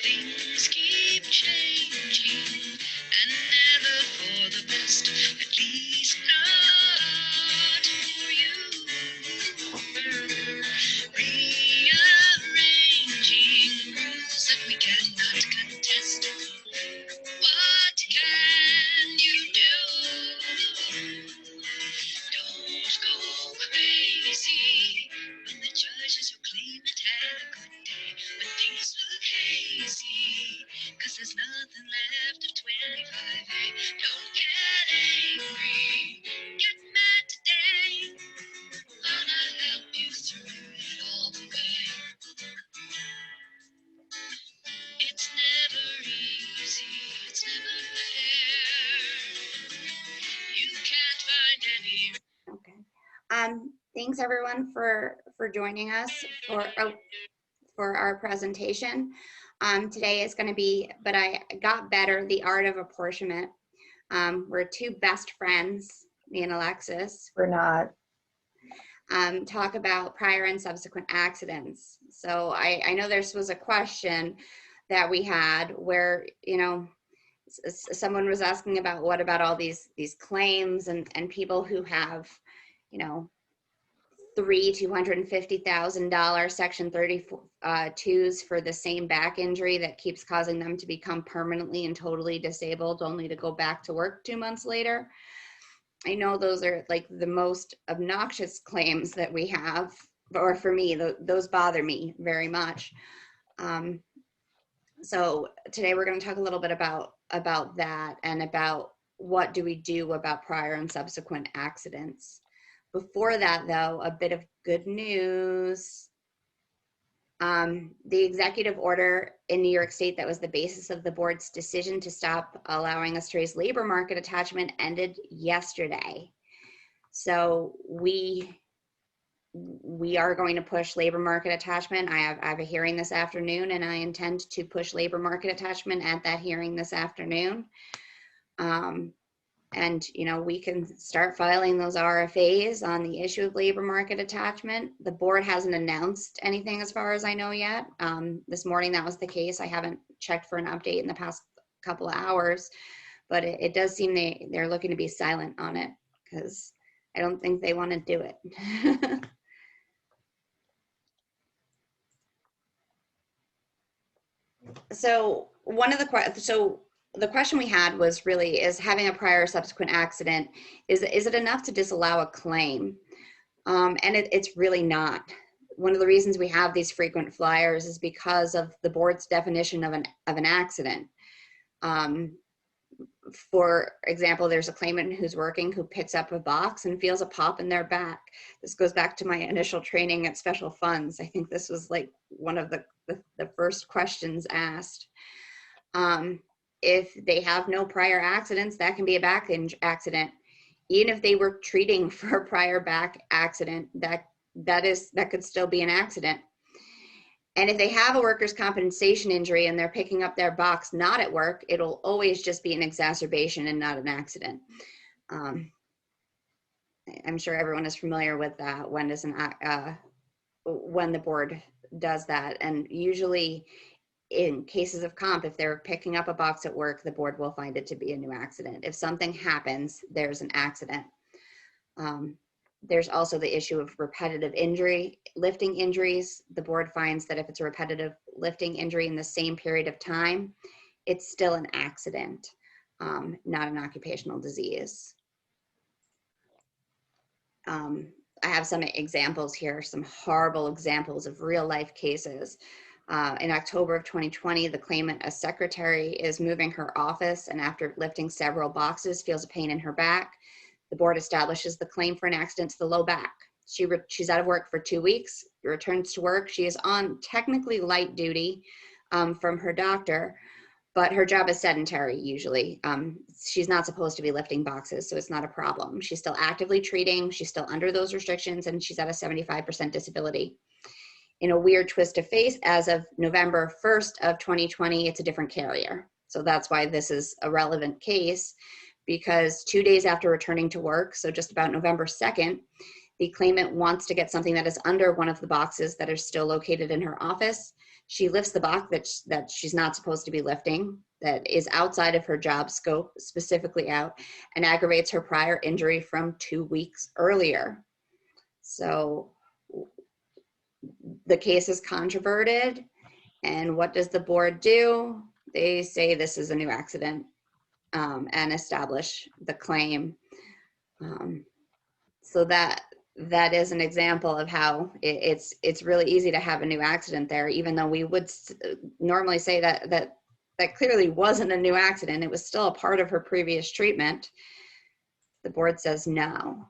Things keep changing and never for the best, at least not for you. Rearranging rules that we cannot contest. What can you do? Don't go crazy when the judges who claim it had a good day. When things look hazy, 'cause there's nothing left of 25A. Don't get angry, get mad today. Gonna help you through it all the way. It's never easy, it's never fair. You can't find any. Okay. Thanks everyone for joining us for our presentation. Today is going to be, but I got better, the art of apportionment. We're two best friends, me and Alexis. We're not. Talk about prior and subsequent accidents. So I know there was a question that we had where, you know, someone was asking about what about all these claims and people who have, you know, $250,000 Section 32s for the same back injury that keeps causing them to become permanently and totally disabled, only to go back to work 2 months later. I know those are like the most obnoxious claims that we have, or for me, those bother me very much. So today we're going to talk a little bit about that and about what do we do about prior and subsequent accidents. Before that, though, a bit of good news. The executive order in New York State that was the basis of the board's decision to stop allowing a stray's labor market attachment ended yesterday. So we are going to push labor market attachment. I have a hearing this afternoon, and I intend to push labor market attachment at that hearing this afternoon. And, you know, we can start filing those RFAs on the issue of labor market attachment. The board hasn't announced anything as far as I know yet. This morning that was the case. I haven't checked for an update in the past couple of hours, but it does seem they're looking to be silent on it because I don't think they want to do it. So the question we had was really, is having a prior or subsequent accident, is it enough to disallow a claim? And it's really not. One of the reasons we have these frequent flyers is because of the board's definition of an accident. For example, there's a claimant who's working who picks up a box and feels a pop in their back. This goes back to my initial training at Special Funds. I think this was like one of the first questions asked. If they have no prior accidents, that can be a back accident. Even if they were treating for a prior back accident, that could still be an accident. And if they have a workers' compensation injury and they're picking up their box not at work, it'll always just be an exacerbation and not an accident. I'm sure everyone is familiar with that when the board does that. And usually in cases of comp, if they're picking up a box at work, the board will find it to be a new accident. If something happens, there's an accident. There's also the issue of repetitive lifting injuries. The board finds that if it's a repetitive lifting injury in the same period of time, it's still an accident, not an occupational disease. I have some examples here, some horrible examples of real life cases. In October of 2020, the claimant, a secretary, is moving her office and after lifting several boxes feels a pain in her back. The board establishes the claim for an accident to the low back. She's out of work for 2 weeks, returns to work. She is on technically light duty from her doctor, but her job is sedentary usually. She's not supposed to be lifting boxes, so it's not a problem. She's still actively treating, she's still under those restrictions, and she's at a 75% disability. In a weird twist of fate, as of November 1st of 2020, it's a different carrier. So that's why this is a relevant case, because 2 days after returning to work, so just about November 2nd, the claimant wants to get something that is under one of the boxes that are still located in her office. She lifts the box that she's not supposed to be lifting, that is outside of her job scope, specifically out, and aggravates her prior injury from 2 weeks earlier. So the case is controverted, and what does the board do? They say this is a new accident, and establish the claim. So that is an example of how it's really easy to have a new accident there, even though we would normally say that clearly wasn't a new accident. It was still a part of her previous treatment. The board says no.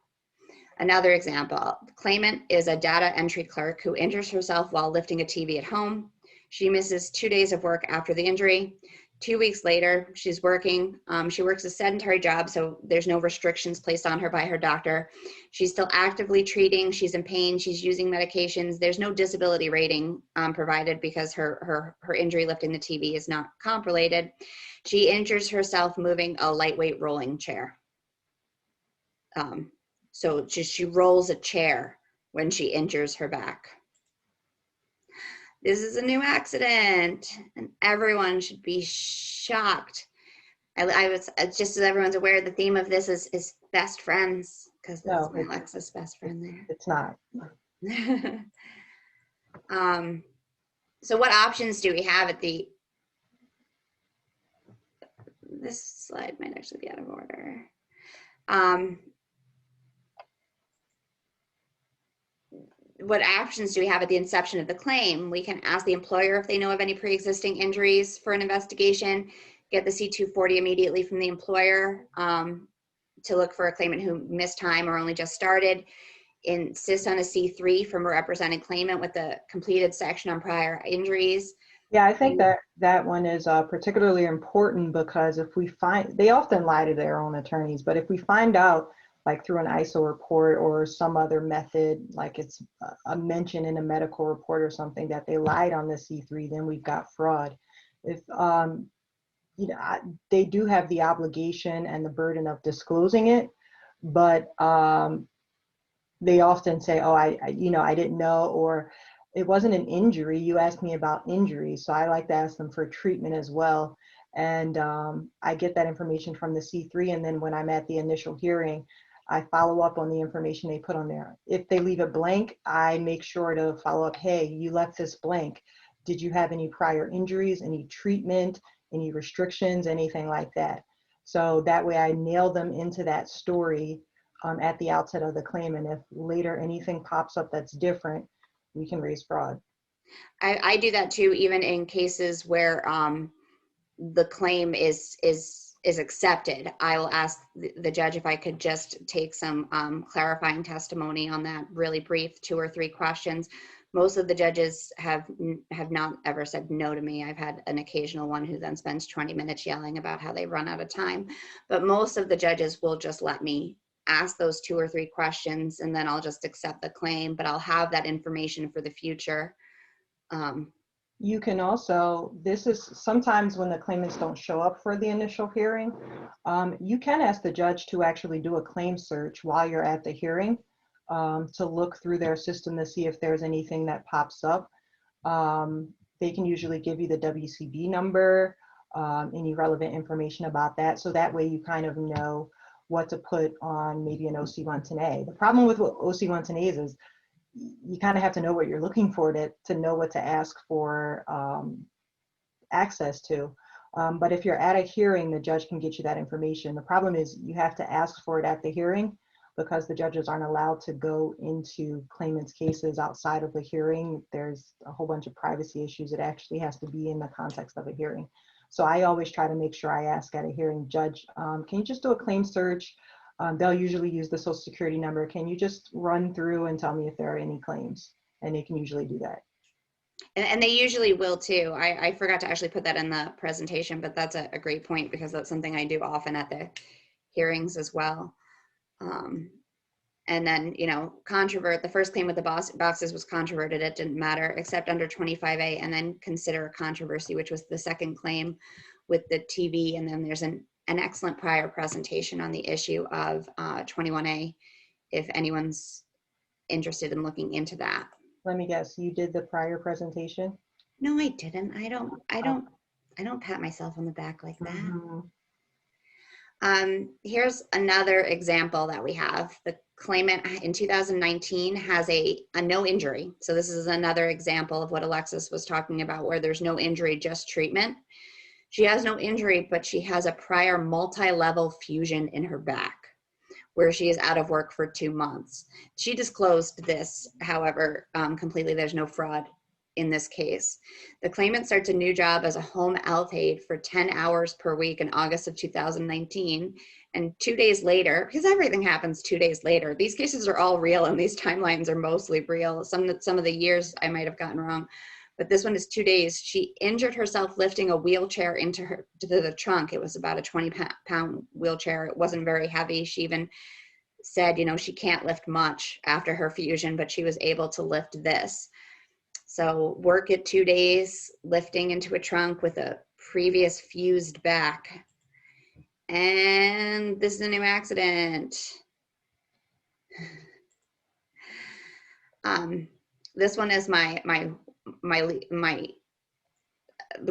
Another example, the claimant is a data entry clerk who injures herself while lifting a TV at home. She misses 2 days of work after the injury. 2 weeks later, she's working. She works a sedentary job, so there's no restrictions placed on her by her doctor. She's still actively treating. She's in pain. She's using medications. There's no disability rating provided because her injury lifting the TV is not comp-related. She injures herself moving a lightweight rolling chair. So she rolls a chair when she injures her back. This is a new accident, and everyone should be shocked. I was, just as everyone's aware, the theme of this is best friends, because that's my Alexis best friend there. It's not. So what options do we have at this slide might actually be out of order. What options do we have at the inception of the claim? We can ask the employer if they know of any pre-existing injuries for an investigation, get the C-240 immediately from the employer to look for a claimant who missed time or only just started, insist on a C-3 from a represented claimant with the completed section on prior injuries. Yeah, I think that one is particularly important, because if we find, they often lie to their own attorneys, but if we find out, like through an ISO report or some other method, like it's a mention in a medical report or something, that they lied on the C3, then we've got fraud. If you know, they do have the obligation and the burden of disclosing it, but they often say, oh, I didn't know, or it wasn't an injury, you asked me about injury. So I like to ask them for treatment as well. And I get that information from the C3, and then when I'm at the initial hearing, I follow up on the information they put on there. If they leave it blank, I make sure to follow up, hey, you left this blank. Did you have any prior injuries, any treatment, any restrictions, anything like that? So that way I nail them into that story at the outset of the claim. And if later anything pops up that's different, we can raise fraud. I do that too, even in cases where the claim is accepted. I will ask the judge if I could just take some clarifying testimony on that, really brief 2 or 3 questions. Most of the judges have not ever said no to me. I've had an occasional one who then spends 20 minutes yelling about how they run out of time. But most of the judges will just let me ask those 2 or 3 questions, and then I'll just accept the claim, but I'll have that information for the future. You can also, this is sometimes when the claimants don't show up for the initial hearing, you can ask the judge to actually do a claim search while you're at the hearing, to look through their system to see if there's anything that pops up. They can usually give you the WCB number, any relevant information about that. So that way you kind of know what to put on maybe an OC110A. The problem with what OC110As is you kind of have to know what you're looking for to know what to ask for access to. But if you're at a hearing, the judge can get you that information. The problem is you have to ask for it at the hearing, because the judges aren't allowed to go into claimants' cases outside of the hearing. There's a whole bunch of privacy issues. It actually has to be in the context of a hearing. So I always try to make sure I ask at a hearing, judge, can you just do a claim search? They'll usually use the social security number. Can you just run through and tell me if there are any claims? And they can usually do that. And they usually will too. I forgot to actually put that in the presentation, but that's a great point, because that's something I do often at the hearings as well. And then, controvert, the first claim with the boxes was controverted. It didn't matter except under 25A, and then consider a controversy, which was the second claim with the TV. And then there's an excellent prior presentation on the issue of 21A, if anyone's interested in looking into that. Let me guess, you did the prior presentation? No, I didn't. I don't pat myself on the back like that. Mhm. Here's another example that we have. The claimant in 2019 has a no injury. So this is another example of what Alexis was talking about, where there's no injury, just treatment. She has no injury, but she has a prior multi-level fusion in her back, where she is out of work for 2 months. She disclosed this, however, completely. There's no fraud in this case. The claimant starts a new job as a home health aide for 10 hours per week in August of 2019. And 2 days later, because everything happens 2 days later, these cases are all real and these timelines are mostly real. Some of the years I might have gotten wrong, but this one is 2 days. She injured herself lifting a wheelchair to the trunk. It was about a 20-pound wheelchair. It wasn't very heavy. She even said, she can't lift much after her fusion, but she was able to lift this. So work at 2 days, lifting into a trunk with a previous fused back. And this is a new accident. This one is the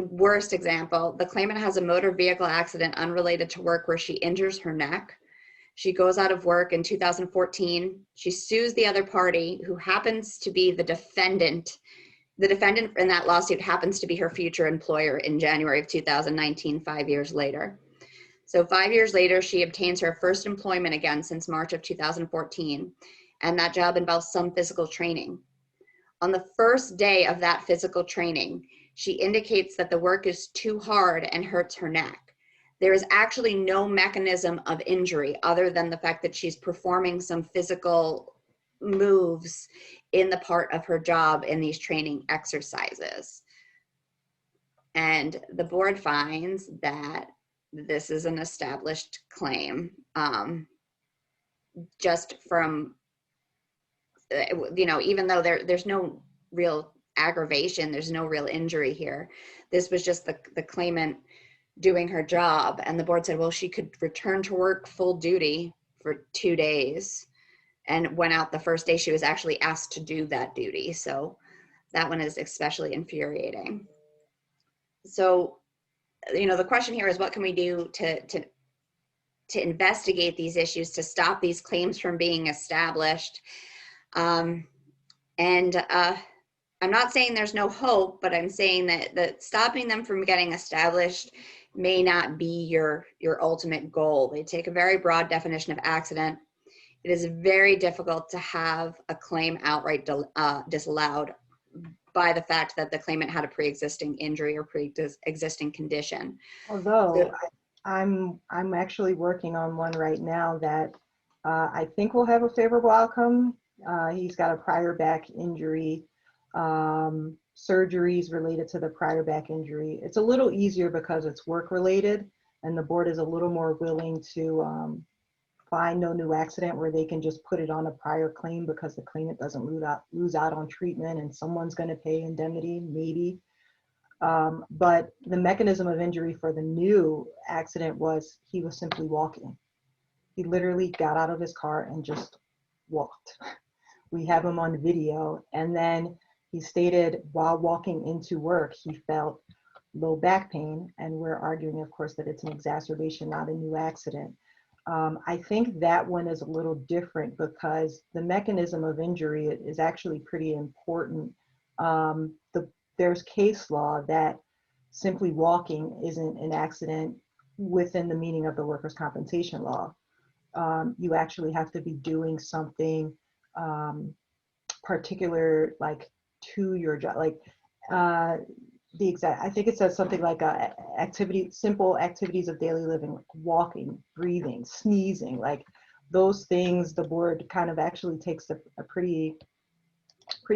worst example. The claimant has a motor vehicle accident unrelated to work where she injures her neck. She goes out of work in 2014. She sues the other party, who happens to be the defendant. The defendant in that lawsuit happens to be her future employer in January of 2019, 5 years later. So 5 years later, she obtains her first employment again since March of 2014, and that job involves some physical training. On the first day of that physical training, she indicates that the work is too hard and hurts her neck. There is actually no mechanism of injury other than the fact that she's performing some physical moves in the part of her job in these training exercises. And the board finds that this is an established claim, just from, even though there's no real aggravation, there's no real injury here. This was just the claimant doing her job, and the board said, well, she could return to work full duty for 2 days, and went out the first day she was actually asked to do that duty. So that one is especially infuriating. So, the question here is, what can we do to investigate these issues, to stop these claims from being established? And I'm not saying there's no hope, but I'm saying that stopping them from getting established may not be your ultimate goal. They take a very broad definition of accident. It is very difficult to have a claim outright disallowed by the fact that the claimant had a pre-existing injury or pre-existing condition. Although I'm actually working on one right now that I think will have a favorable outcome. He's got a prior back injury, surgeries related to the prior back injury. It's a little easier because it's work related, and the board is a little more willing to find no new accident, where they can just put it on a prior claim because the claimant doesn't lose out on treatment, and someone's going to pay indemnity, maybe. But the mechanism of injury for the new accident was he was simply walking. He literally got out of his car and just walked. We have him on video. And then he stated while walking into work, he felt low back pain. And we're arguing, of course, that it's an exacerbation, not a new accident. I think that one is a little different because the mechanism of injury is actually pretty important. There's case law that simply walking isn't an accident within the meaning of the workers' compensation law. You actually have to be doing something particular, like to your job, like I think it says something like simple activities of daily living, like walking, breathing, sneezing, like those things the board kind of actually takes a pretty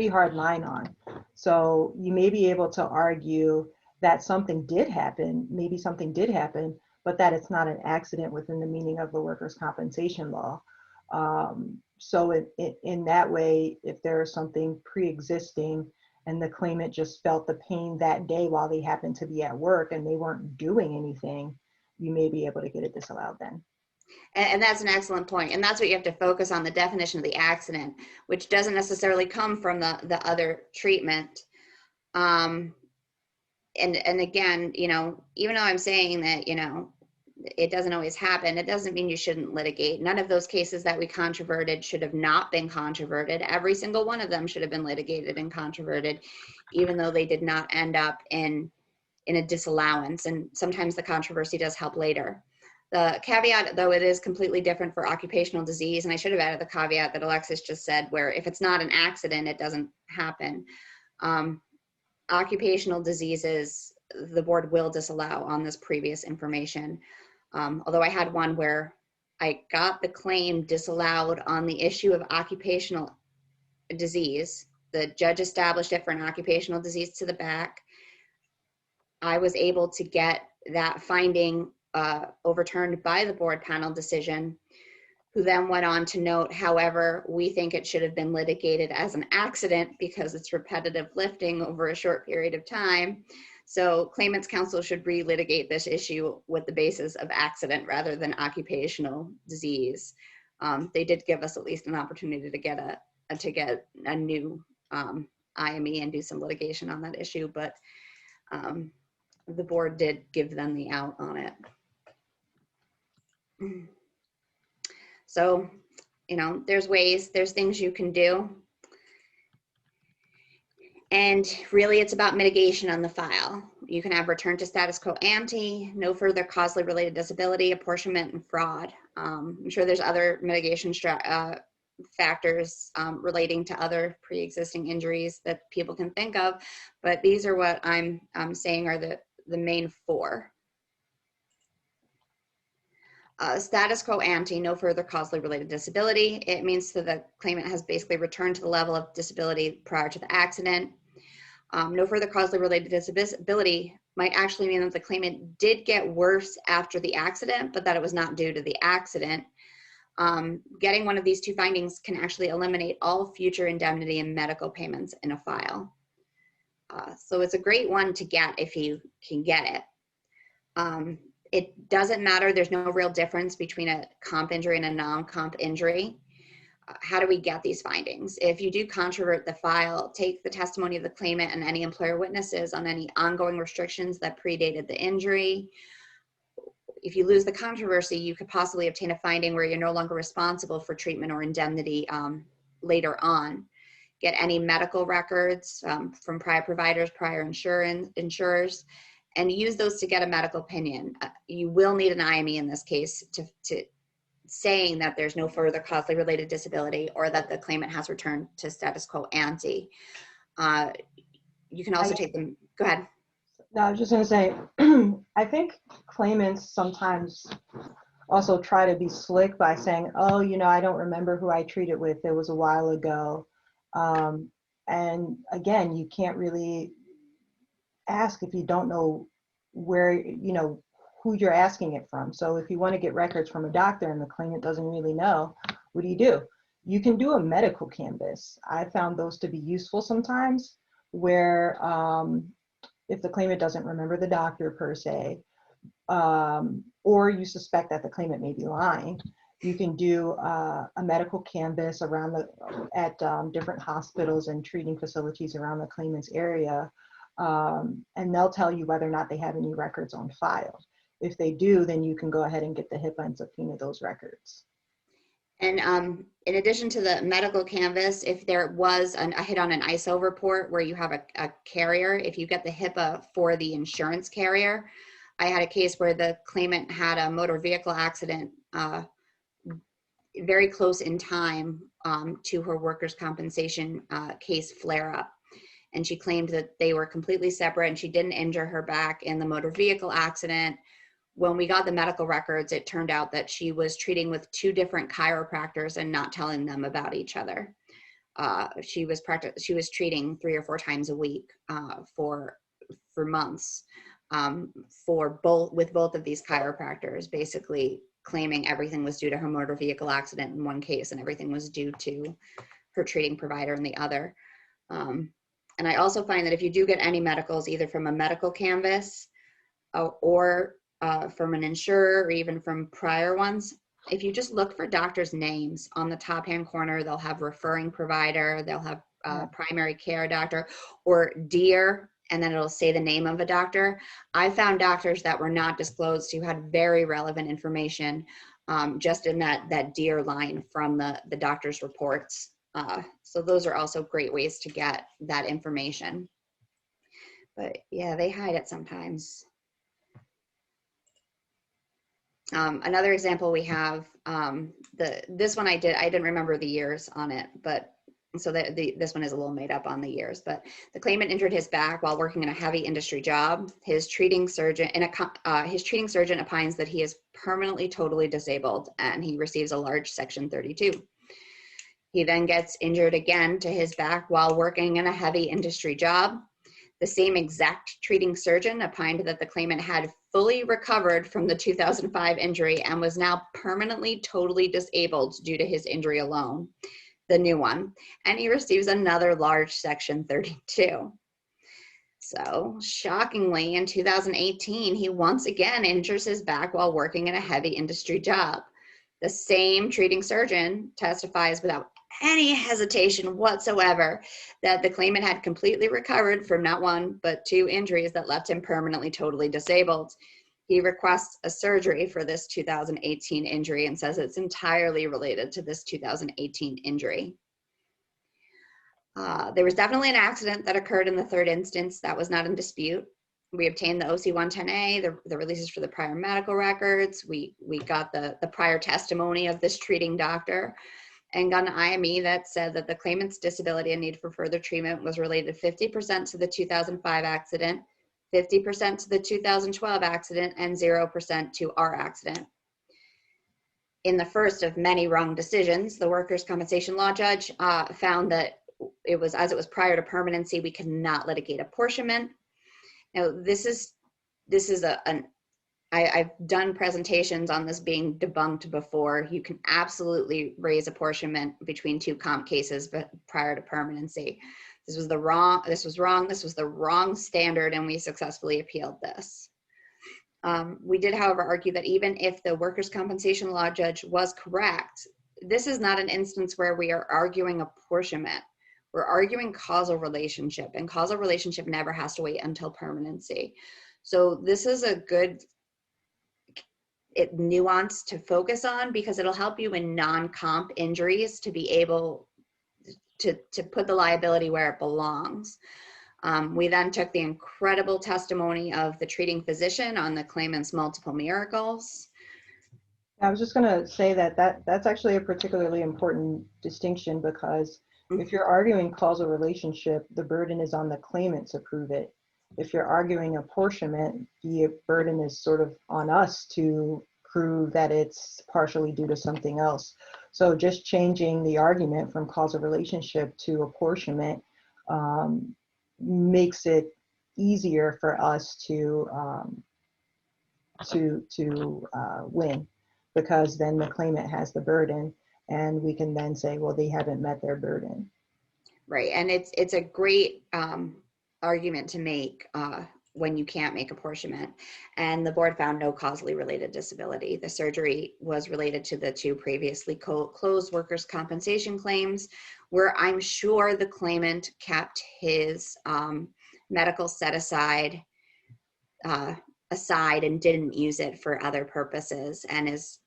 hard line on. So you may be able to argue that something did happen, but that it's not an accident within the meaning of the workers' compensation law. So in that way, if there is something pre-existing and the claimant just felt the pain that day while they happened to be at work and they weren't doing anything, you may be able to get it disallowed then. And that's an excellent point. And that's what you have to focus on, the definition of the accident, which doesn't necessarily come from the other treatment. and again, you know, even though I'm saying that, you know, it doesn't always happen, it doesn't mean you shouldn't litigate. None of those cases that we controverted should have not been controverted. Every single one of them should have been litigated and controverted, even though they did not end up in a disallowance. And sometimes the controversy does help later. The caveat, though, it is completely different for occupational disease. And I should have added the caveat that Alexis just said, where if it's not an accident, it doesn't happen. Occupational diseases, the board will disallow on this previous information. Although I had one where I got the claim disallowed on the issue of occupational disease. The judge established it for an occupational disease to the back. I was able to get that finding overturned by the board panel decision, who then went on to note, however, we think it should have been litigated as an accident because it's repetitive lifting over a short period of time. So claimants counsel should re-litigate this issue with the basis of accident rather than occupational disease. They did give us at least an opportunity to get a new IME and do some litigation on that issue, but the board did give them the out on it. So, you know, there's things you can do. And really it's about mitigation on the file. You can have return to status quo ante, no further causally related disability, apportionment, and fraud. I'm sure there's other mitigation factors relating to other pre-existing injuries that people can think of, but these are what I'm saying are the main four. Status quo ante, no further causally related disability. It means that the claimant has basically returned to the level of disability prior to the accident. No further causally related disability might actually mean that the claimant did get worse after the accident, but that it was not due to the accident. Getting one of these two findings can actually eliminate all future indemnity and medical payments in a file. So it's a great one to get if you can get it. It doesn't matter. There's no real difference between a comp injury and a non-comp injury. How do we get these findings? If you do controvert the file, take the testimony of the claimant and any employer witnesses on any ongoing restrictions that predated the injury. If you lose the controversy, you could possibly obtain a finding where you're no longer responsible for treatment or indemnity later on. Get any medical records from prior providers, prior insurers, and use those to get a medical opinion. You will need an IME in this case to saying that there's no further causally related disability or that the claimant has returned to status quo ante. You can also take them, go ahead. No, I was just gonna say, I think claimants sometimes also try to be slick by saying, oh, you know, I don't remember who I treated with, it was a while ago. And again, you can't really ask if you don't know where, you know, who you're asking it from. So if you want to get records from a doctor and the claimant doesn't really know, what do? You can do a medical canvas. I found those to be useful sometimes, where if the claimant doesn't remember the doctor per se, or you suspect that the claimant may be lying, you can do a medical canvas around at different hospitals and treating facilities around the claimant's area. And they'll tell you whether or not they have any records on file. If they do, then you can go ahead and get the HIPAA and subpoena those records. And in addition to the medical canvas, if there was a hit on an ISO report where you have a carrier, if you get the HIPAA for the insurance carrier, I had a case where the claimant had a motor vehicle accident very close in time to her workers' compensation case flare-up. And she claimed that they were completely separate and she didn't injure her back in the motor vehicle accident. When we got the medical records, it turned out that she was treating with two different chiropractors and not telling them about each other. She was treating 3 or 4 times a week for months with both of these chiropractors, basically claiming everything was due to her motor vehicle accident in one case and everything was due to her treating provider in the other. And I also find that if you do get any medicals, either from a medical canvas or from an insurer or even from prior ones, if you just look for doctors' names on the top hand corner, they'll have referring provider, they'll have primary care doctor, or DEAR and then it'll say the name of a doctor. I found doctors that were not disclosed who had very relevant information, just in that dear line from the doctor's reports. So those are also great ways to get that information. But yeah, they hide it sometimes. Another example we have, this one I didn't remember the years on it, but so this one is a little made up on the years, but the claimant injured his back while working in a heavy industry job. His treating surgeon opines that he is permanently totally disabled, and he receives a large Section 32. He then gets injured again to his back while working in a heavy industry job. The same exact treating surgeon opined that the claimant had fully recovered from the 2005 injury and was now permanently totally disabled due to his injury alone, the new one, and he receives another large Section 32. So shockingly, in 2018, he once again injures his back while working in a heavy industry job. The same treating surgeon testifies without any hesitation whatsoever that the claimant had completely recovered from not one, but two injuries that left him permanently totally disabled. He requests a surgery for this 2018 injury and says it's entirely related to this 2018 injury. There was definitely an accident that occurred in the third instance that was not in dispute. We obtained the OC-110A, the releases for the prior medical records. We got the prior testimony of this treating doctor, and got an IME that said that the claimant's disability and need for further treatment was related 50% to the 2005 accident, 50% to the 2012 accident, and 0% to our accident. In the first of many wrong decisions, the workers' compensation law judge found that as it was prior to permanency, we could not litigate apportionment. Now, I've done presentations on this being debunked before. You can absolutely raise apportionment between two comp cases, but prior to permanency. This was the wrong standard, and we successfully appealed this. We did, however, argue that even if the workers' compensation law judge was correct, this is not an instance where we are arguing apportionment. We're arguing causal relationship, and causal relationship never has to wait until permanency. So this is a good nuance to focus on, because it'll help you in non-comp injuries to be able to put the liability where it belongs. We then took the incredible testimony of the treating physician on the claimant's multiple miracles. I was just going to say that's actually a particularly important distinction, because if you're arguing causal relationship, the burden is on the claimant to prove it. If you're arguing apportionment, the burden is sort of on us to prove that it's partially due to something else. So just changing the argument from causal relationship to apportionment makes it easier for us to win, because then the claimant has the burden, and we can then say, well, they haven't met their burden. Right, and it's a great argument to make when you can't make apportionment. And the board found no causally related disability. The surgery was related to the two previously closed workers' compensation claims, where I'm sure the claimant kept his medical set aside and didn't use it for other purposes, and is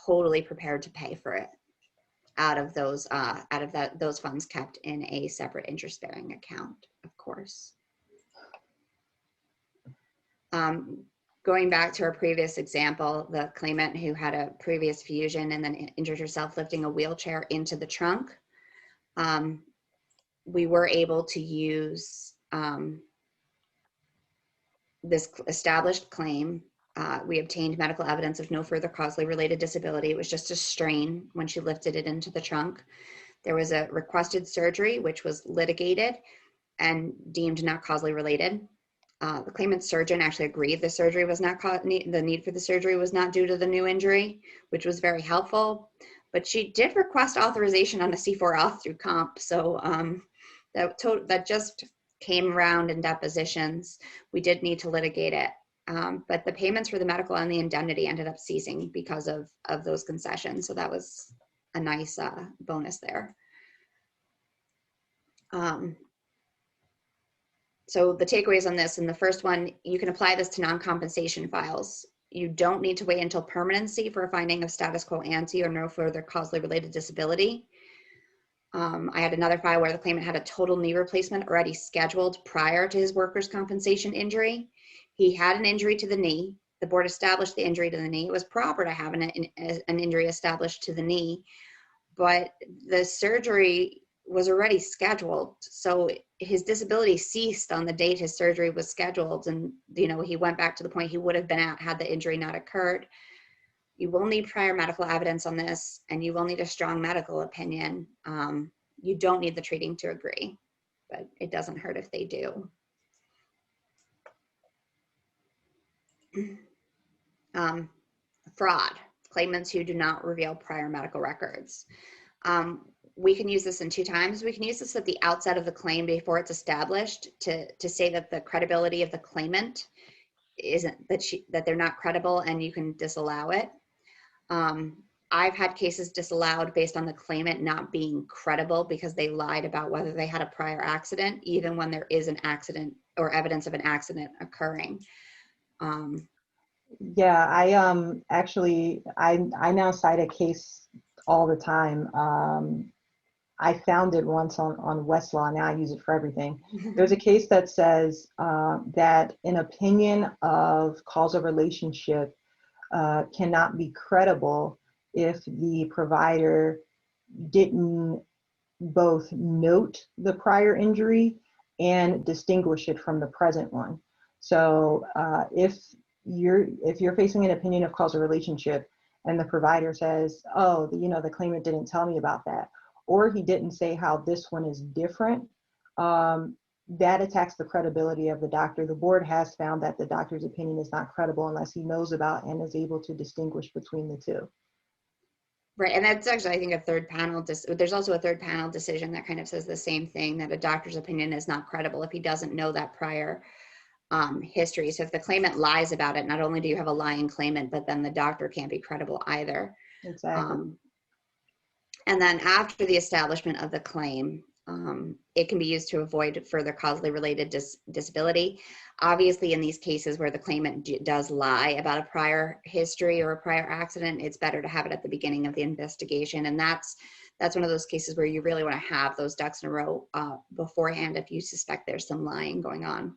totally prepared to pay for it out of those funds kept in a separate interest-bearing account, of course. Going back to our previous example, the claimant who had a previous fusion and then injured herself lifting a wheelchair into the trunk, we were able to use this established claim. We obtained medical evidence of no further causally related disability. It was just a strain when she lifted it into the trunk. There was a requested surgery, which was litigated and deemed not causally related. The claimant's surgeon actually agreed the surgery was not the need for the surgery was not due to the new injury, which was very helpful. But she did request authorization on a C4 auth through comp, so that just came around in depositions. We did need to litigate it, but the payments for the medical and the indemnity ended up ceasing because of those concessions. So that was a nice bonus there. So the takeaways on this, in the first one, you can apply this to non-compensation files. You don't need to wait until permanency for a finding of status quo ante or no further causally related disability. I had another file where the claimant had a total knee replacement already scheduled prior to his workers' compensation injury. He had an injury to the knee. The board established the injury to the knee. It was proper to have an injury established to the knee, but the surgery was already scheduled. So his disability ceased on the date his surgery was scheduled. And, you know, he went back to the point he would have been at had the injury not occurred. You will need prior medical evidence on this, and you will need a strong medical opinion. You don't need the treating to agree, but it doesn't hurt if they do. Fraud, claimants who do not reveal prior medical records. We can use this in two times. We can use this at the outset of the claim before it's established to say that the credibility of the claimant isn't, that they're not credible, and you can disallow it. I've had cases disallowed based on the claimant not being credible because they lied about whether they had a prior accident, even when there is an accident or evidence of an accident occurring. Yeah, I actually I now cite a case all the time. I found it once on Westlaw. Now I use it for everything. There's a case that says that an opinion of causal relationship cannot be credible if the provider didn't both note the prior injury and distinguish it from the present one. So if you're facing an opinion of causal relationship and the provider says, oh, the claimant didn't tell me about that, or he didn't say how this one is different, that attacks the credibility of the doctor. The board has found that the doctor's opinion is not credible unless he knows about and is able to distinguish between the two. Right, and that's actually, I think, a third panel. There's also a third panel decision that kind of says the same thing, that a doctor's opinion is not credible if he doesn't know that prior history. So if the claimant lies about it, not only do you have a lying claimant, but then the doctor can't be credible either. Exactly. And then after the establishment of the claim, it can be used to avoid further causally related disability. Obviously, in these cases where the claimant does lie about a prior history or a prior accident, it's better to have it at the beginning of the investigation. And that's one of those cases where you really want to have those ducks in a row beforehand if you suspect there's some lying going on,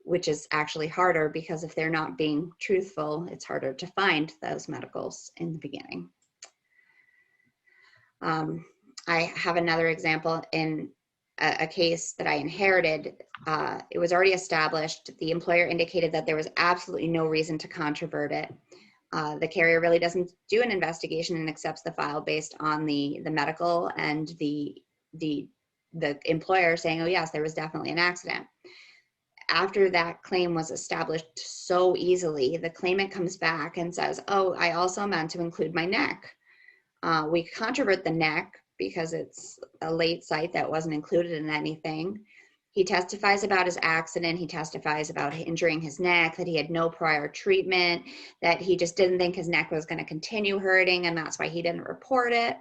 which is actually harder because if they're not being truthful, it's harder to find those medicals in the beginning. I have another example in a case that I inherited. It was already established. The employer indicated that there was absolutely no reason to controvert it. The carrier really doesn't do an investigation and accepts the file based on the medical and the employer saying, oh yes, there was definitely an accident. After that claim was established so easily, the claimant comes back and says, oh, I also meant to include my neck. We controvert the neck because it's a late site that wasn't included in anything. He testifies about his accident. He testifies about injuring his neck, that he had no prior treatment, that he just didn't think his neck was going to continue hurting, and that's why he didn't report it.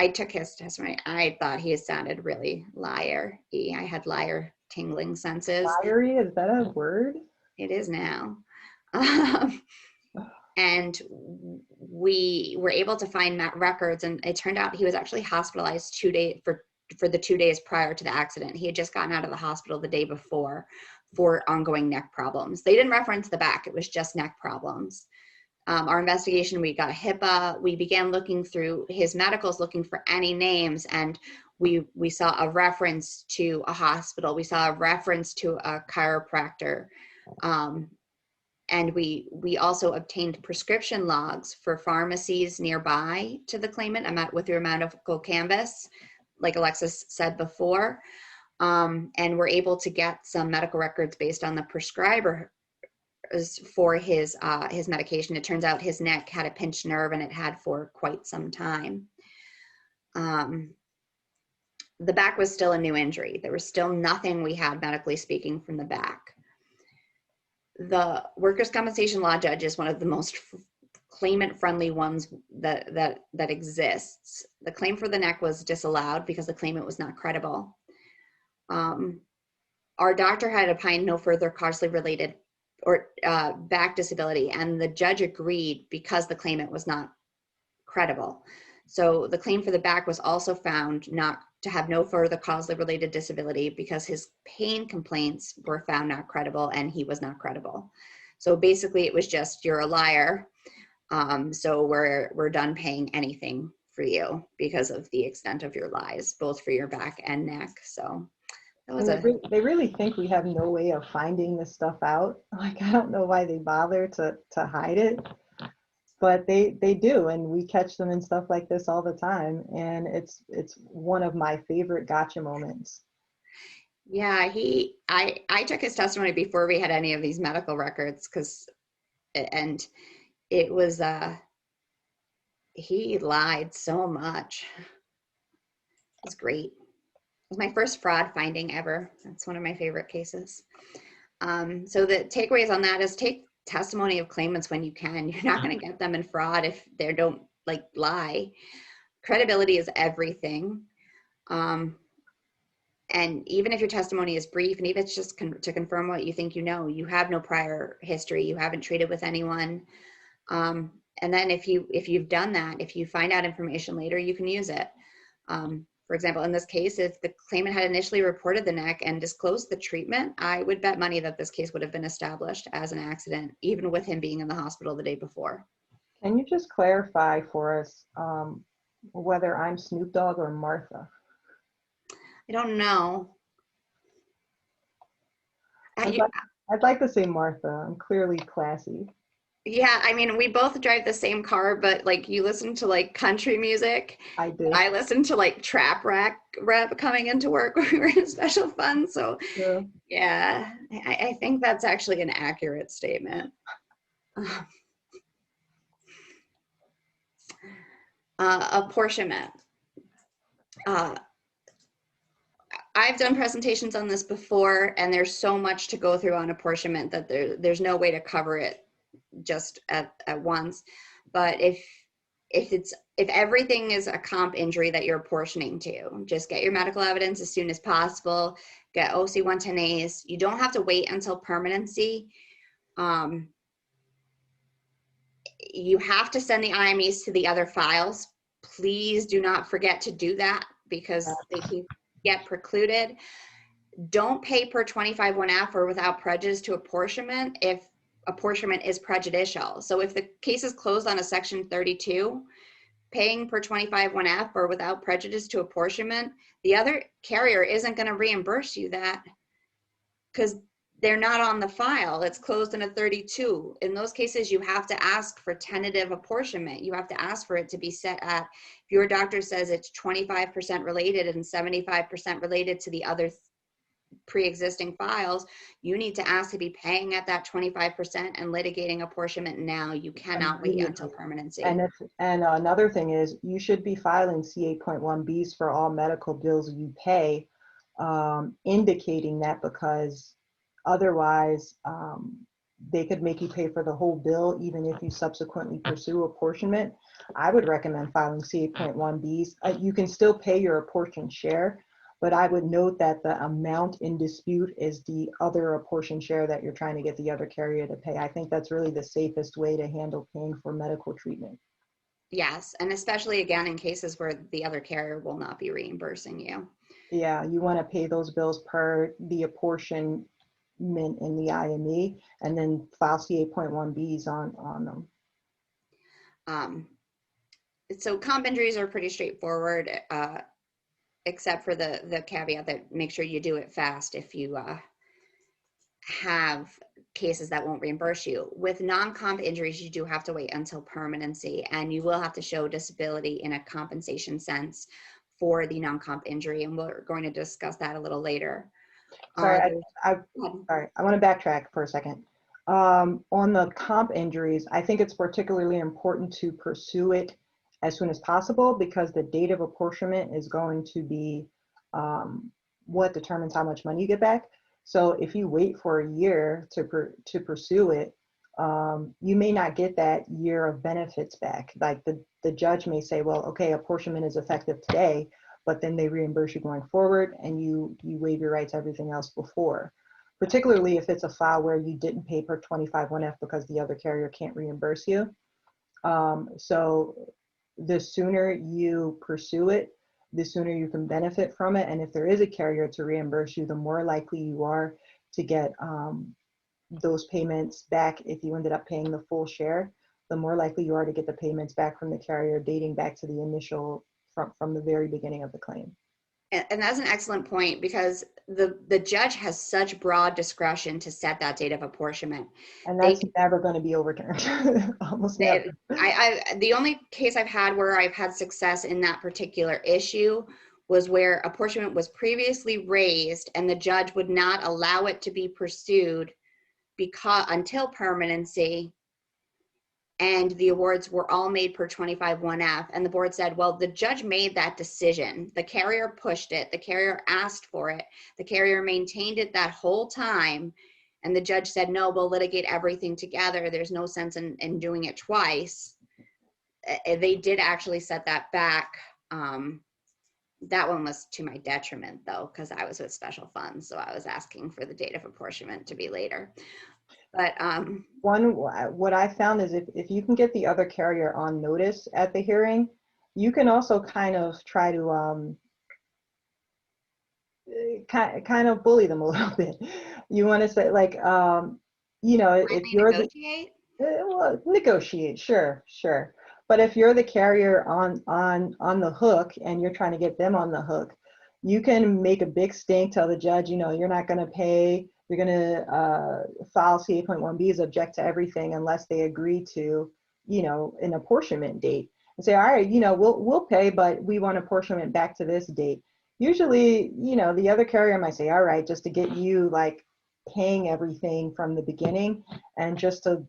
I took his testimony. I thought he sounded really liar-y. I had liar tingling senses. Liar-y, is that a word? It is now. And we were able to find records, and it turned out he was actually hospitalized 2 days for the 2 days prior to the accident. He had just gotten out of the hospital the day before for ongoing neck problems. They didn't reference the back, it was just neck problems. Our investigation, we got HIPAA. We began looking through his medicals, looking for any names, and we saw a reference to a hospital. We saw a reference to a chiropractor. And we also obtained prescription logs for pharmacies nearby to the claimant. I met with your medical canvas, like Alexis said before, and we're able to get some medical records based on the prescriber for his medication. It turns out his neck had a pinched nerve, and it had for quite some time. The back was still a new injury. There was still nothing we had medically speaking from the back. The workers' compensation law judge is one of the most claimant-friendly ones that exists. The claim for the neck was disallowed because the claimant was not credible. Our doctor had opined no further causally related or back disability, and the judge agreed because the claimant was not credible. So the claim for the back was also found not to have no further causally related disability because his pain complaints were found not credible and he was not credible. So basically it was just, you're a liar. So we're done paying anything for you because of the extent of your lies, both for your back and neck. So that was they really think we have no way of finding this stuff out. Like, I don't know why they bother to hide it, but they do, and we catch them in stuff like this all the time, and it's one of my favorite gotcha moments. Yeah, I took his testimony before we had any of these medical records, and it was he lied so much. It was great. It was my first fraud finding ever. That's one of my favorite cases. So the takeaways on that is take testimony of claimants when you can. You're not going to get them in fraud if they don't lie. Credibility is everything. And even if your testimony is brief, and even if it's just to confirm what you think you know, you have no prior history, you haven't treated with anyone. And then if you've done that, if you find out information later, you can use it. For example, in this case, if the claimant had initially reported the neck and disclosed the treatment, I would bet money that this case would have been established as an accident, even with him being in the hospital the day before. Can you just clarify for us whether I'm Snoop Dogg or Martha? I don't know. I'd like to say Martha. I'm clearly classy. Yeah, I mean, we both drive the same car, but you listen to country music. I do. I listen to trap rap coming into work when we were in special funds. So yeah, I think that's actually an accurate statement. Apportionment. I've done presentations on this before, and there's so much to go through on apportionment that there's no way to cover it just at once. But if everything is a comp injury that you're apportioning to, just get your medical evidence as soon as possible, get OC 110As. You don't have to wait until permanency. You have to send the IMEs to the other files. Please do not forget to do that because they can get precluded. Don't pay per 25-1F or without prejudice to apportionment if apportionment is prejudicial. So if the case is closed on a section 32, paying per 25-1F or without prejudice to apportionment, the other carrier isn't going to reimburse you that because they're not on the file. It's closed in a 32. In those cases, you have to ask for tentative apportionment. You have to ask for it to be set at, if your doctor says it's 25% related and 75% related to the other pre-existing files, you need to ask to be paying at that 25% and litigating apportionment now. You cannot wait until permanency. And another thing is you should be filing C8.1Bs for all medical bills you pay, indicating that, because otherwise they could make you pay for the whole bill even if you subsequently pursue apportionment. I would recommend filing C8.1Bs. You can still pay your apportioned share, but I would note that the amount in dispute is the other apportioned share that you're trying to get the other carrier to pay. I think that's really the safest way to handle paying for medical treatment. Yes, and especially again in cases where the other carrier will not be reimbursing you. Yeah, you want to pay those bills per the apportionment in the IME, and then file C8.1Bs on them. So comp injuries are pretty straightforward, except for the caveat that make sure you do it fast if you have cases that won't reimburse you. With non-comp injuries, you do have to wait until permanency, and you will have to show disability in a compensation sense for the non-comp injury, and we're going to discuss that a little later. Sorry, I want to backtrack for a second. On the comp injuries, I think it's particularly important to pursue it as soon as possible, because the date of apportionment is going to be what determines how much money you get back. So if you wait for a year to pursue it, you may not get that year of benefits back. Like the judge may say, well, okay, apportionment is effective today, but then they reimburse you going forward and you waive your rights, everything else before. Particularly if it's a file where you didn't pay per 25-1F because the other carrier can't reimburse you. So the sooner you pursue it, the sooner you can benefit from it. And if there is a carrier to reimburse you, the more likely you are to get those payments back. If you ended up paying the full share, the more likely you are to get the payments back from the carrier dating back to the initial, from the very beginning of the claim. And that's an excellent point, because the judge has such broad discretion to set that date of apportionment. And that's never going to be overturned. Almost never. The only case I've had where I've had success in that particular issue was where apportionment was previously raised and the judge would not allow it to be pursued until permanency, and the awards were all made per 25-1F. And the board said, well, the judge made that decision. The carrier pushed it. The carrier asked for it. The carrier maintained it that whole time. And the judge said, no, we'll litigate everything together. There's no sense in doing it twice. They did actually set that back. That one was to my detriment, though, because I was with special funds. So I was asking for the date of apportionment to be later. But what I found is if you can get the other carrier on notice at the hearing, you can also kind of try to kind of bully them a little bit. You want to say, like, you know, if you're negotiate? Well, negotiate, sure. But if you're the carrier on the hook and you're trying to get them on the hook, you can make a big stink, tell the judge, you know, you're not going to pay. You're going to file C8.1Bs, object to everything unless they agree to, you know, an apportionment date, and say, all right, you know, we'll pay, but we want apportionment back to this date. Usually, you know, the other carrier might say, all right, just to get you like paying everything from the beginning, and just to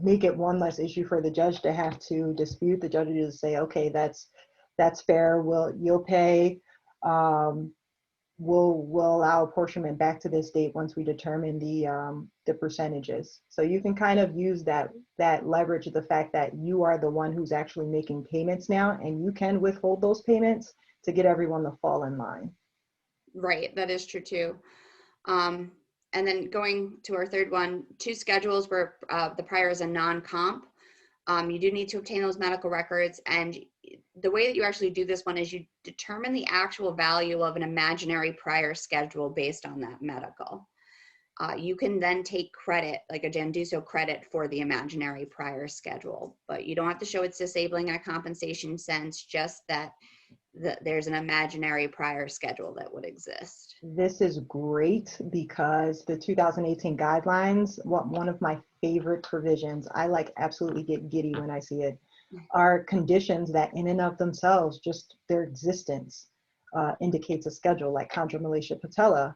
make it one less issue for the judge to have to dispute. The judge will just say, okay, that's fair. You'll pay. We'll allow apportionment back to this date once we determine the percentages. So you can kind of use that leverage, the fact that you are the one who's actually making payments now, and you can withhold those payments to get everyone to fall in line. Right, that is true too. And then going to our third one, two schedules where the prior is a non-comp. You do need to obtain those medical records, and the way that you actually do this one is you determine the actual value of an imaginary prior schedule based on that medical. You can then take credit, like a Janduso credit, for the imaginary prior schedule, but you don't have to show it's disabling in a compensation sense, just that there's an imaginary prior schedule that would exist. This is great because the 2018 guidelines, one of my favorite provisions, I like absolutely get giddy when I see it, are conditions that in and of themselves, just their existence indicates a schedule, like chondromalacia patella.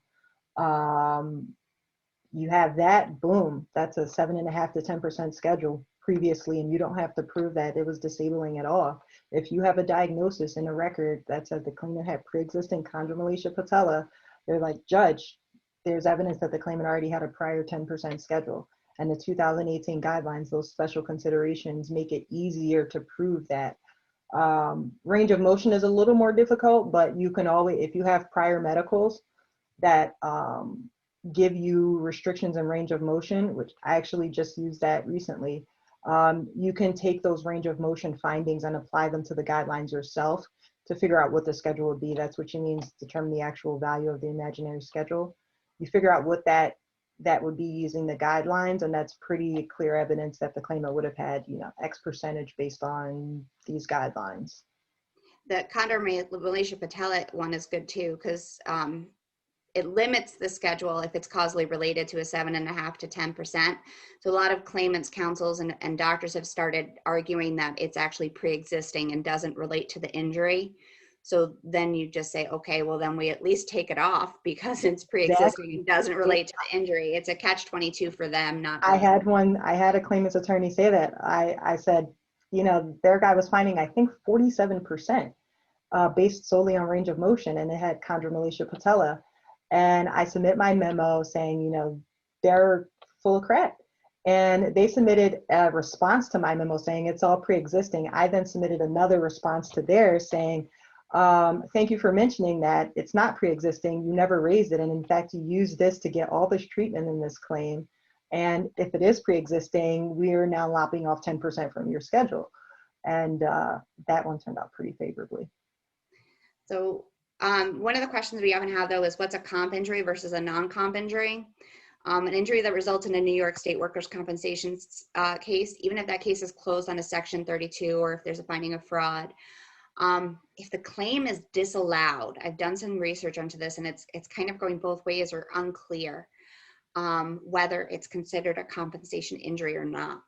You have that, boom, that's a 7.5 to 10% schedule previously, and you don't have to prove that it was disabling at all. If you have a diagnosis in a record that said the claimant had pre-existing chondromalacia patella, they're like, judge, there's evidence that the claimant already had a prior 10% schedule. And the 2018 guidelines, those special considerations, make it easier to prove that. Range of motion is a little more difficult, but you can always, if you have prior medicals that give you restrictions in range of motion, which I actually just used that recently, you can take those range of motion findings and apply them to the guidelines yourself to figure out what the schedule would be. That's what you mean, determine the actual value of the imaginary schedule. You figure out what that would be using the guidelines, and that's pretty clear evidence that the claimant would have had, you know, X percentage based on these guidelines. The chondromalacia patella one is good too, because it limits the schedule if it's causally related to a 7.5 to 10%. So a lot of claimants, counsels, and doctors have started arguing that it's actually pre-existing and doesn't relate to the injury. So then you just say, okay, well then we at least take it off because it's pre-existing and doesn't relate to the injury. It's a catch-22 for them. Not. I had a claimant's attorney say that. I said, you know, their guy was finding, I think, 47% based solely on range of motion, and it had chondromalacia patella. And I submit my memo saying, you know, they're full of crap. And they submitted a response to my memo saying it's all pre-existing. I then submitted another response to theirs saying, thank you for mentioning that it's not pre-existing. You never raised it. And in fact, you used this to get all this treatment in this claim. And if it is pre-existing, we're now lopping off 10% from your schedule. And that one turned out pretty favorably. So one of the questions we often have though is what's a comp injury versus a non-comp injury? An injury that results in a New York State workers' compensation case, even if that case is closed on a Section 32 or if there's a finding of fraud, if the claim is disallowed, I've done some research onto this and it's kind of going both ways or unclear whether it's considered a compensation injury or not.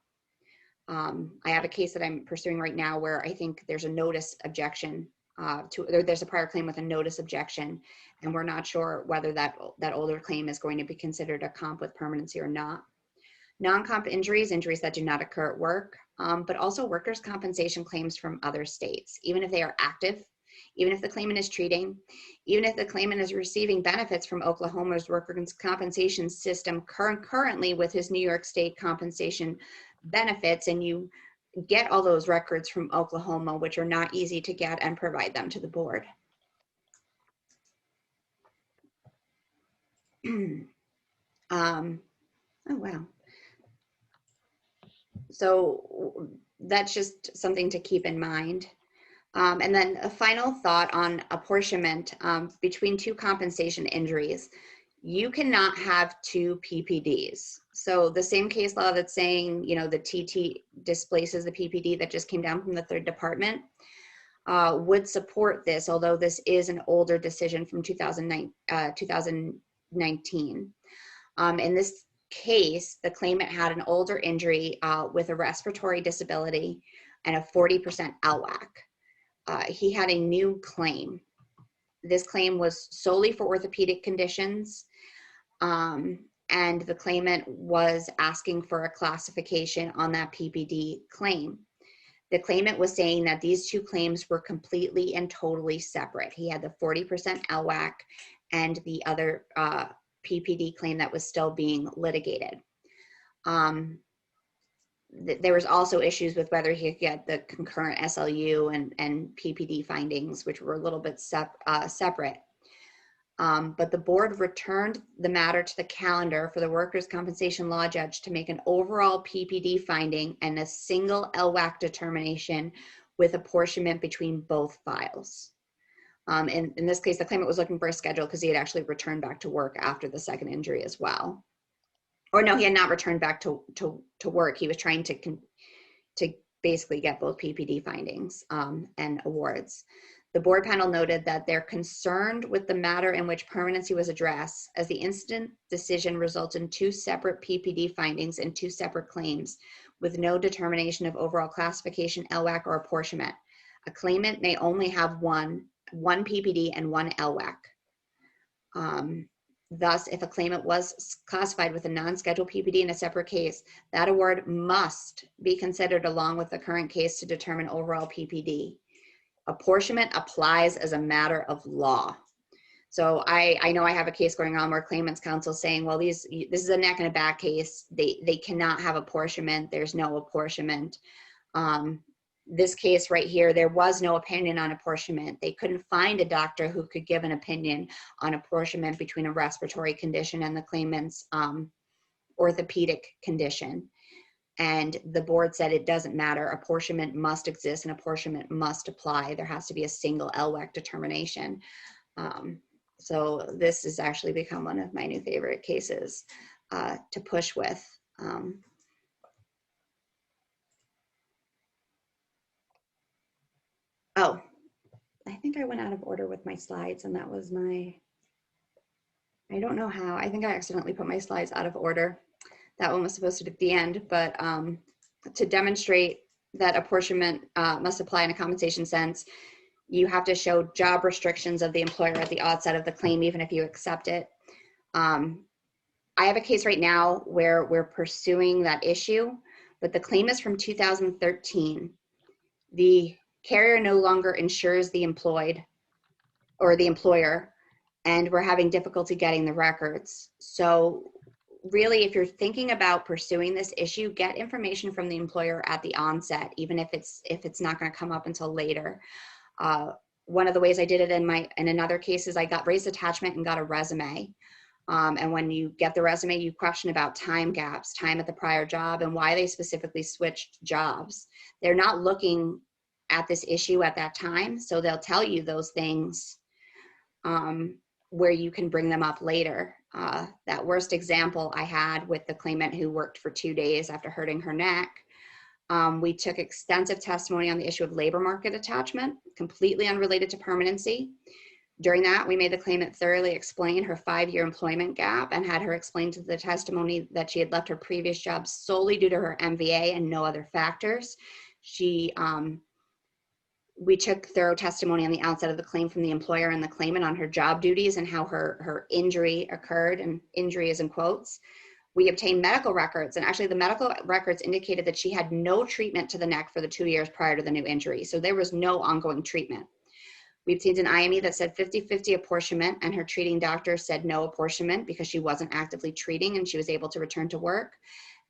I have a case that I'm pursuing right now where I think there's a notice objection there's a prior claim with a notice objection, and we're not sure whether that older claim is going to be considered a comp with permanency or not. Non-comp injuries that do not occur at work, but also workers' compensation claims from other states, even if they are active, even if the claimant is treating, even if the claimant is receiving benefits from Oklahoma's workers' compensation system currently with his New York State compensation benefits, and you get all those records from Oklahoma, which are not easy to get, and provide them to the board. Oh, wow. So that's just something to keep in mind. And then a final thought on apportionment between two compensation injuries. You cannot have two PPDs. So the same case law that's saying, you know, the TT displaces the PPD that just came down from the third department would support this, although this is an older decision from 2019. In this case, the claimant had an older injury with a respiratory disability and a 40% LWAC. He had a new claim. This claim was solely for orthopedic conditions. And the claimant was asking for a classification on that PPD claim. The claimant was saying that these two claims were completely and totally separate. He had the 40% LWAC and the other PPD claim that was still being litigated. There was also issues with whether he could get the concurrent SLU and PPD findings, which were a little bit separate. But the board returned the matter to the calendar for the workers' compensation law judge to make an overall PPD finding and a single LWAC determination with apportionment between both files. In this case, the claimant was looking for a schedule because he had actually returned back to work after the second injury as well. Or no, he had not returned back to work. He was trying to basically get both PPD findings and awards. The board panel noted that they're concerned with the matter in which permanency was addressed, as the incident decision results in two separate PPD findings and two separate claims with no determination of overall classification, LWAC, or apportionment. A claimant may only have one PPD and one LWAC. Thus, if a claimant was classified with a non-scheduled PPD in a separate case, that award must be considered along with the current case to determine overall PPD. Apportionment applies as a matter of law. So I know I have a case going on where claimants counsel saying, well, this is a neck and a back case. They cannot have apportionment. There's no apportionment. This case right here, there was no opinion on apportionment. They couldn't find a doctor who could give an opinion on apportionment between a respiratory condition and the claimant's orthopedic condition. And the board said it doesn't matter. Apportionment must exist and apportionment must apply. There has to be a single LWAC determination. So this has actually become one of my new favorite cases to push with. Oh, I think I went out of order with my slides, and that was I don't know how. I think I accidentally put my slides out of order. That one was supposed to be at the end, but to demonstrate that apportionment must apply in a compensation sense, you have to show job restrictions of the employer at the outset of the claim, even if you accept it. I have a case right now where we're pursuing that issue, but the claim is from 2013. The carrier no longer insures the employed or the employer, and we're having difficulty getting the records. So really, if you're thinking about pursuing this issue, get information from the employer at the onset, even if it's not going to come up until later. One of the ways I did it in another case is I got raised attachment and got a resume. And when you get the resume, you question about time gaps, time at the prior job, and why they specifically switched jobs. They're not looking at this issue at that time, so they'll tell you those things where you can bring them up later. That worst example I had with the claimant who worked for 2 days after hurting her neck. We took extensive testimony on the issue of labor market attachment, completely unrelated to permanency. During that, we made the claimant thoroughly explain her 5-year employment gap and had her explain to the testimony that she had left her previous job solely due to her MVA and no other factors. We took thorough testimony on the outset of the claim from the employer and the claimant on her job duties and how her injury occurred, and injury is in quotes. We obtained medical records, and actually the medical records indicated that she had no treatment to the neck for the 2 years prior to the new injury. So there was no ongoing treatment. We obtained an IME that said 50-50 apportionment, and her treating doctor said no apportionment because she wasn't actively treating and she was able to return to work.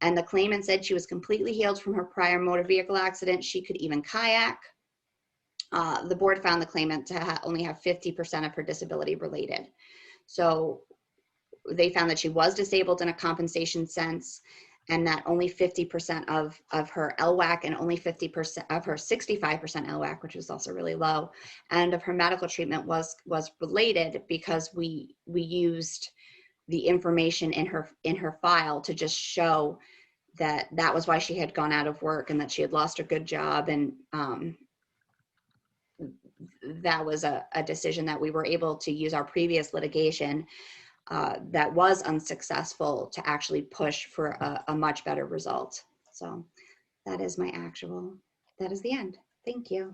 And the claimant said she was completely healed from her prior motor vehicle accident. She could even kayak. The board found the claimant to only have 50% of her disability related. So they found that she was disabled in a compensation sense, and that only 50% of her LWAC and only 50% of her 65% LWAC, which was also really low, and of her medical treatment was related because we used the information in her file to just show that that was why she had gone out of work and that she had lost her good job, and that was a decision that we were able to use our previous litigation that was unsuccessful to actually push for a much better result. So that is that is the end. Thank you.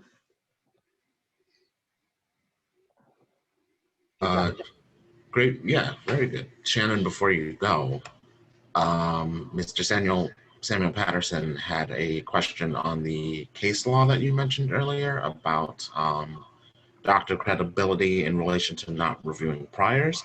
Great, yeah, very good. Shannon, before you go, Mr. Samuel Patterson had a question on the case law that you mentioned earlier about doctor credibility in relation to not reviewing priors.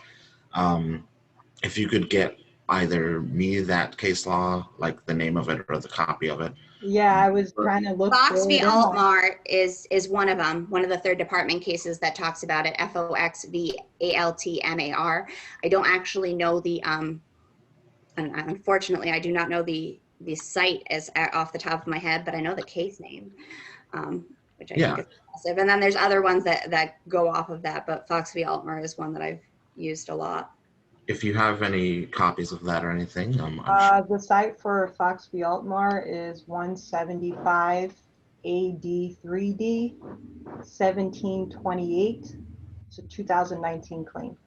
If you could get either me that case law, like the name of it or the copy of it. Yeah, I was trying to look Fox for v. it. Altmar is one of them, one of the third department cases that talks about it, FOX v. ALTMAR. I don't actually know the, unfortunately, I do not know the site as off the top of my head, but I know the case name, which I think is impressive. And then there's other ones that go off of that, but Fox v. Altmar is one that I've used a lot. If you have any copies of that or anything, I'm sure. The site for Fox v. Altmar is 175 AD3D 1728. It's a 2019 claim.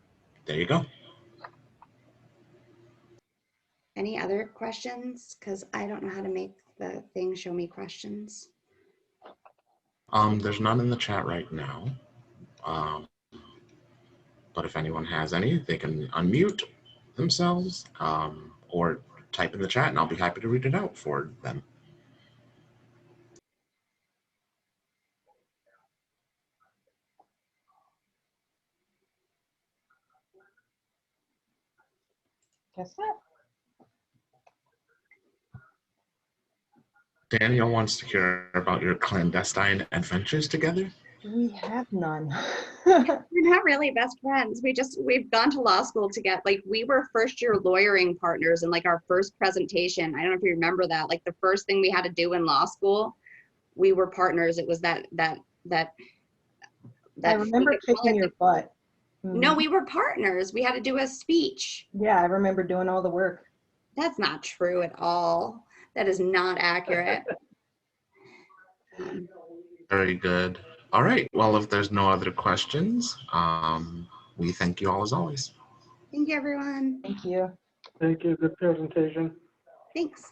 There you go. Any other questions? Because I don't know how to make the thing show me questions. There's none in the chat right now. But if anyone has any, they can unmute themselves or type in the chat and I'll be happy to read it out for them. Guess that. Daniel wants to hear about your clandestine adventures together. We have none. We're not really best friends. We've gone to law school together. Like, we were first year lawyering partners, and like our first presentation, I don't know if you remember that, like the first thing we had to do in law school, we were partners. It was that I remember kicking your butt. No, we were partners. We had to do a speech. Yeah, I remember doing all the work. That's not true at all. That is not accurate. Very good. All right. Well, if there's no other questions, we thank you all as always. Thank you, everyone. Thank you. Thank you. Good presentation. Thanks.